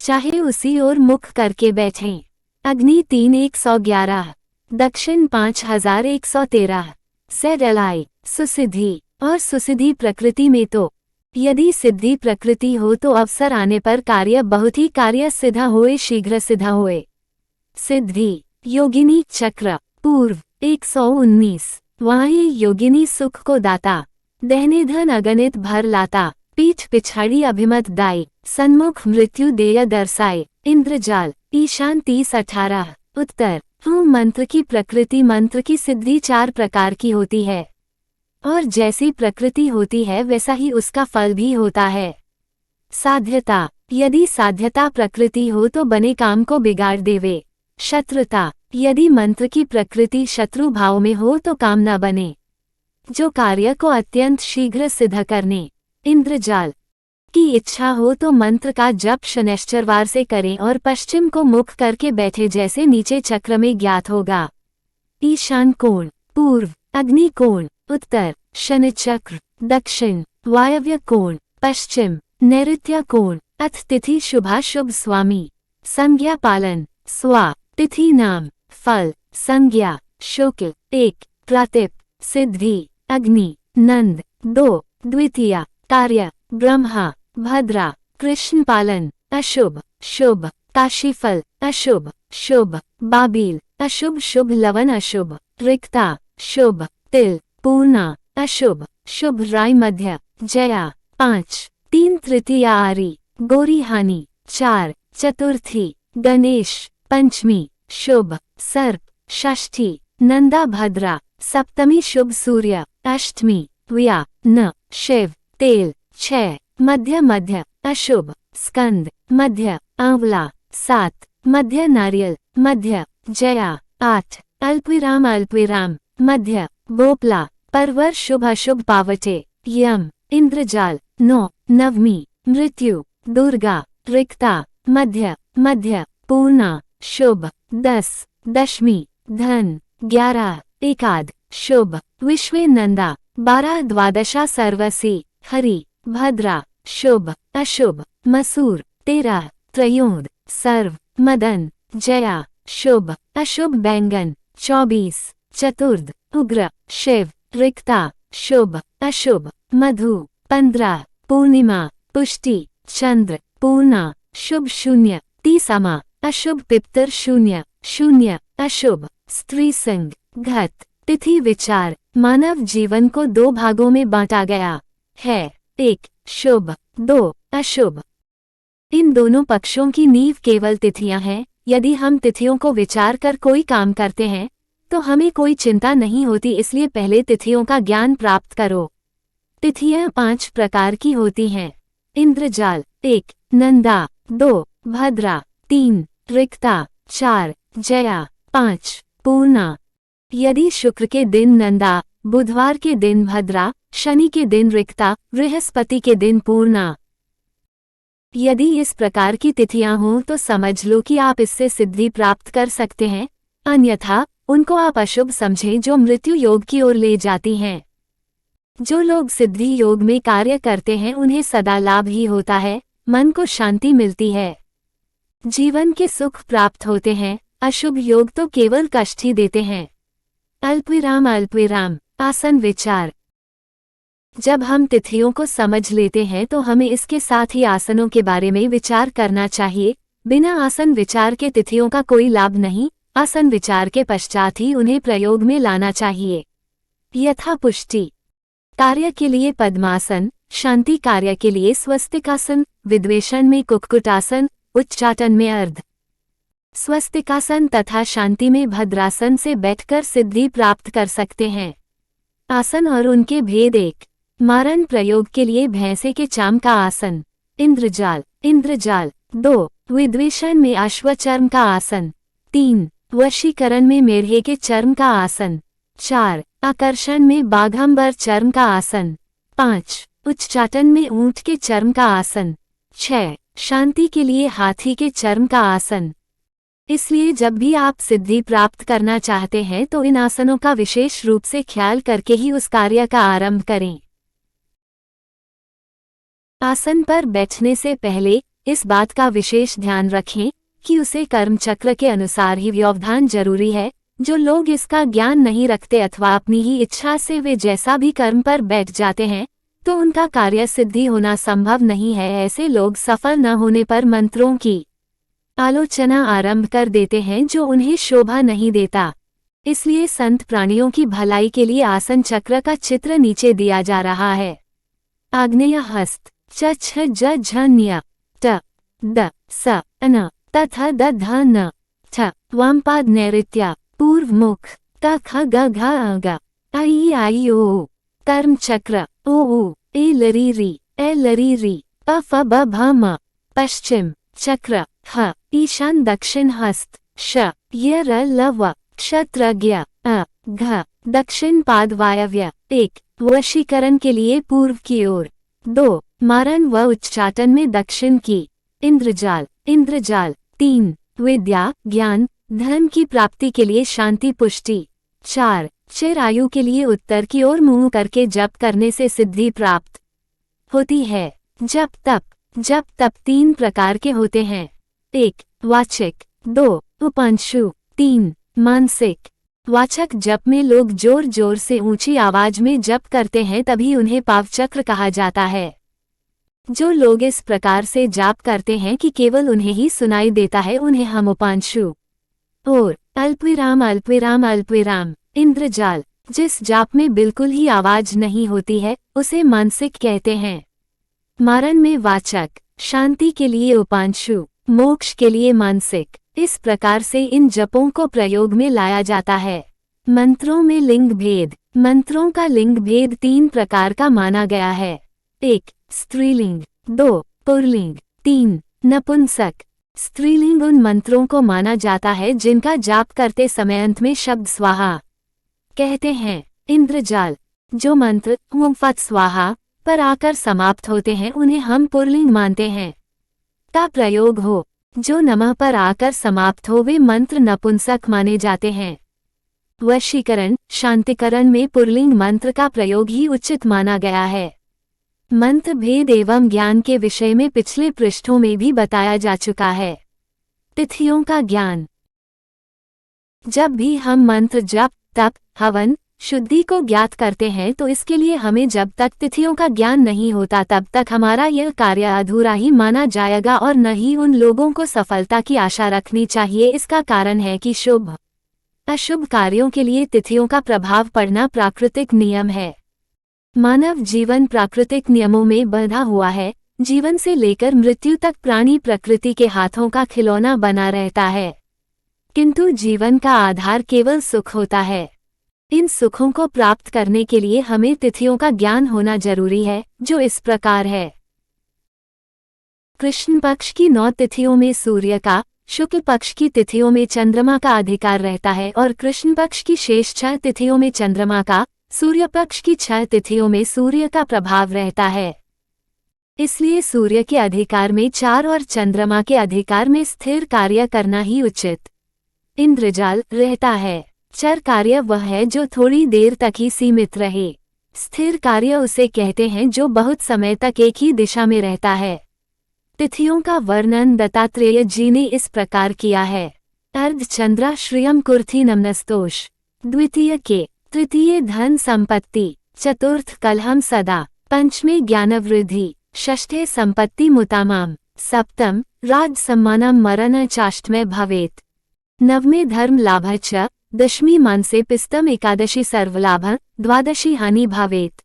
चाहे उसी ओर मुख करके बैठें। अग्नि 3111, दक्षिण 5113। सेडलाई सुसिद्धि और सुसिद्धि प्रकृति में तो यदि सिद्धि प्रकृति हो तो अवसर आने पर कार्य बहुत ही कार्य सिद्ध होए, शीघ्र सिद्ध होए। सिद्धि योगिनी चक्र पूर्व 119। वहाँ ये योगिनी सुख को दाता, दहने धन अगणित भर लाता, पीठ पिछाड़ी अभिमत दाई, सन्मुख मृत्यु देय दर्शाए। इंद्रजाल ईशान 3018। उत्तर हूँ मंत्र की प्रकृति, मंत्र की सिद्धि 4 प्रकार की होती है और जैसी प्रकृति होती है वैसा ही उसका फल भी होता है। साध्यता यदि साध्यता प्रकृति हो तो बने काम को बिगाड़ देवे। शत्रुता यदि मंत्र की प्रकृति शत्रु भाव में हो तो काम न बने, जो कार्य को अत्यंत शीघ्र सिद्ध करने। इंद्रजाल की इच्छा हो तो मंत्र का जप शनैश्चरवार से करें और पश्चिम को मुख करके बैठे, जैसे नीचे चक्र में ज्ञात होगा। ईशान कोण पूर्व अग्नि कोण, उत्तर शनि चक्र, दक्षिण वायव्य कोण, पश्चिम नैऋत्य कोण। अथ तिथि शुभा शुभ स्वामी। संज्ञा पालन स्वा, तिथि नाम फल संज्ञा शुक्ल 1, प्रातिप सिद्धि अग्नि नंद 2, द्वितीया कार्य ब्रह्मा भद्रा कृष्ण पालन अशुभ शुभ काशीफल अशुभ शुभ बाबील अशुभ शुभ लवन अशुभ रिक्ता शुभ तिल पूर्णा अशुभ शुभ राय मध्य जया 5, 3 तृतीया आरी गौरी हानि 4, चतुर्थी गणेश पंचमी शुभ सर्प षष्ठी नंदा भद्रा सप्तमी शुभ सूर्य अष्टमी व्या न शिव तेल 6, मध्य मध्य अशुभ स्कंद मध्य आंवला 7, मध्य नारियल मध्य जया 8, अल्पविराम मध्य बोपला परवर शुभ अशुभ पावटे यम। इंद्रजाल 9, नवमी मृत्यु दुर्गा रिक्ता मध्य मध्य पूर्णा शुभ 10, दशमी धन 11, एकाद शुभ विश्वे नंदा 12, द्वादशा सर्वसी हरि भद्रा शुभ अशुभ मसूर 13, त्रयोद सर्व मदन जया शुभ अशुभ बैंगन 24, चतुर्द उग्र शिव रिक्ता शुभ अशुभ मधु 15, पूर्णिमा पुष्टि चंद्र पूर्णा शुभ शून्य 30 अशुभ पिप्तर शून्य शून्य अशुभ स्त्री संग घट। तिथि विचार मानव जीवन को 2 भागों में बांटा गया है, 1 शुभ 2 अशुभ। इन दोनों पक्षों की नींव केवल तिथियां हैं। यदि हम तिथियों को विचार कर कोई काम करते हैं तो हमें कोई चिंता नहीं होती, इसलिए पहले तिथियों का ज्ञान प्राप्त करो। तिथियां 5 प्रकार की होती हैं। इंद्रजाल 1 नंदा 2 भद्रा 3 रिक्ता 4 जया 5 पूर्णा। यदि शुक्र के दिन नंदा, बुधवार के दिन भद्रा, शनि के दिन रिक्ता, बृहस्पति के दिन पूर्णा। यदि इस प्रकार की तिथियां हों तो समझ लो कि आप इससे सिद्धि प्राप्त कर सकते हैं, अन्यथा उनको आप अशुभ समझें जो मृत्यु योग की ओर ले जाती हैं। जो लोग सिद्धि योग में कार्य करते हैं उन्हें सदा लाभ ही होता है, मन को शांति मिलती है, जीवन के सुख प्राप्त होते हैं। अशुभ योग तो केवल कष्ट ही देते हैं। अल्पविराम आसन विचार। जब हम तिथियों को समझ लेते हैं तो हमें इसके साथ ही आसनों के बारे में विचार करना चाहिए। बिना आसन विचार के तिथियों का कोई लाभ नहीं, आसन विचार के पश्चात ही उन्हें प्रयोग में लाना चाहिए। यथा पुष्टि कार्य के लिए पद्मासन, शांति कार्य के लिए स्वस्तिकासन, विद्वेषण में कुक्कुटासन, उच्चाटन में अर्ध स्वस्तिकासन तथा शांति में भद्रासन से बैठकर सिद्धि प्राप्त कर सकते हैं। आसन और उनके भेद। 1 मारण प्रयोग के लिए भैंसे के चाम का आसन। इंद्रजाल 2 विद्वेषण में अश्वचर्म का आसन। 3 वशीकरण में मेढ़े के चर्म का आसन। 4 आकर्षण में बाघंबर चर्म का आसन। 5 उच्चाटन में ऊंट के चर्म का आसन। 6 शांति के लिए हाथी के चर्म का आसन। इसलिए जब भी आप सिद्धि प्राप्त करना चाहते हैं तो इन आसनों का विशेष रूप से ख्याल करके ही उस कार्य का आरंभ करें। आसन पर बैठने से पहले इस बात का विशेष ध्यान रखें कि उसे कर्म चक्र के अनुसार ही व्यवधान जरूरी है। जो लोग इसका ज्ञान नहीं रखते अथवा अपनी ही इच्छा से वे जैसा भी कर्म पर बैठ जाते हैं तो उनका कार्य सिद्धि होना संभव नहीं है। ऐसे लोग सफल न होने पर मंत्रों की आलोचना आरंभ कर देते हैं जो उन्हें शोभा नहीं देता। इसलिए संत प्राणियों की भलाई के लिए आसन चक्र का चित्र नीचे दिया जा रहा है। आग्नेय हस्त च छ ज झ न्य ट द स न तथा द ध न थ वामपाद नैऋत्य पूर्व मुख क ख ग घ अ आई ओ कर्म चक्र ओ ए लरी री ए लरी री प फ ब भ म पश्चिम चक्र ह ईशान दक्षिण हस्त श य र ल व क्षत्रज्ञ अ घ दक्षिण पाद वायव्य। 1 वशीकरण के लिए पूर्व की ओर। 2 मारन व उच्चाटन में दक्षिण की। इंद्रजाल 3 विद्या ज्ञान धन की प्राप्ति के लिए शांति पुष्टि। 4 चिर आयु के लिए उत्तर की ओर मुंह करके जप करने से सिद्धि प्राप्त होती है। जप तप 3 प्रकार के होते हैं। 1 वाचिक 2 उपांशु 3 मानसिक। वाचक जप में लोग जोर जोर से ऊंची आवाज में जप करते हैं तभी उन्हें पावचक्र कहा जाता है। जो लोग इस प्रकार से जाप करते हैं कि केवल उन्हें ही सुनाई देता है उन्हें हम उपांशु और अल्पविराम इंद्रजाल जिस जाप में बिल्कुल ही आवाज नहीं होती है उसे मानसिक कहते हैं। मारन में वाचक शांति के लिए उपांशु मोक्ष के लिए मानसिक। इस प्रकार से इन जपों को प्रयोग में लाया जाता है। मंत्रों में लिंग भेद। मंत्रों का लिंग भेद 3 प्रकार का माना गया है। 1 स्त्रीलिंग 2 पुल्लिंग 3 नपुंसक। स्त्रीलिंग उन मंत्रों को माना जाता है जिनका जाप करते समय अंत में शब्द स्वाहा कहते हैं। इंद्रजाल जो मंत्र ॐ फट् स्वाहा पर आकर समाप्त होते हैं उन्हें हम पुल्लिंग मानते हैं। का प्रयोग हो जो नमः पर आकर समाप्त हो वे मंत्र नपुंसक माने जाते हैं। वशीकरण शांतिकरण में पुल्लिंग मंत्र का प्रयोग ही उचित माना गया है। मंत्र भेद एवं ज्ञान के विषय में पिछले पृष्ठों में भी बताया जा चुका है। तिथियों का ज्ञान। जब भी हम मंत्र जप तप हवन शुद्धि को ज्ञात करते हैं तो इसके लिए हमें जब तक तिथियों का ज्ञान नहीं होता तब तक हमारा यह कार्य अधूरा ही माना जाएगा और न ही उन लोगों को सफलता की आशा रखनी चाहिए। इसका कारण है कि शुभ अशुभ कार्यों के लिए तिथियों का प्रभाव पड़ना प्राकृतिक नियम है। मानव जीवन प्राकृतिक नियमों में बंधा हुआ है। जीवन से लेकर मृत्यु तक प्राणी प्रकृति के हाथों का खिलौना बना रहता है, किंतु जीवन का आधार केवल सुख होता है। इन सुखों को प्राप्त करने के लिए हमें तिथियों का ज्ञान होना जरूरी है, जो इस प्रकार है। कृष्ण पक्ष की 9 तिथियों में सूर्य का, शुक्ल पक्ष की तिथियों में चंद्रमा का अधिकार रहता है और कृष्ण पक्ष की शेष 6 तिथियों में चंद्रमा का, सूर्य पक्ष की 6 तिथियों में सूर्य का प्रभाव रहता है। इसलिए सूर्य के अधिकार में 4 और चंद्रमा के अधिकार में स्थिर कार्य करना ही उचित इंद्रजाल रहता है। चर कार्य वह है जो थोड़ी देर तक ही सीमित रहे। स्थिर कार्य उसे कहते हैं जो बहुत समय तक एक ही दिशा में रहता है। तिथियों का वर्णन दत्तात्रेय जी ने इस प्रकार किया है। अर्धचंद्रा श्रियम कुर्थी नमनस्तोष। द्वितीय के, तृतीय धन संपत्ति, चतुर्थ कलहम सदा, पंचमे ज्ञान वृद्धि, षष्ठे संपत्ति मुतामाम, सप्तम राज सम्मानम मरण चाष्टमे भवेत्, नवमे धर्म लाभ च, दशमी मानसे पिस्तम, एकादशी सर्वलाभ, द्वादशी हानि भवेत्।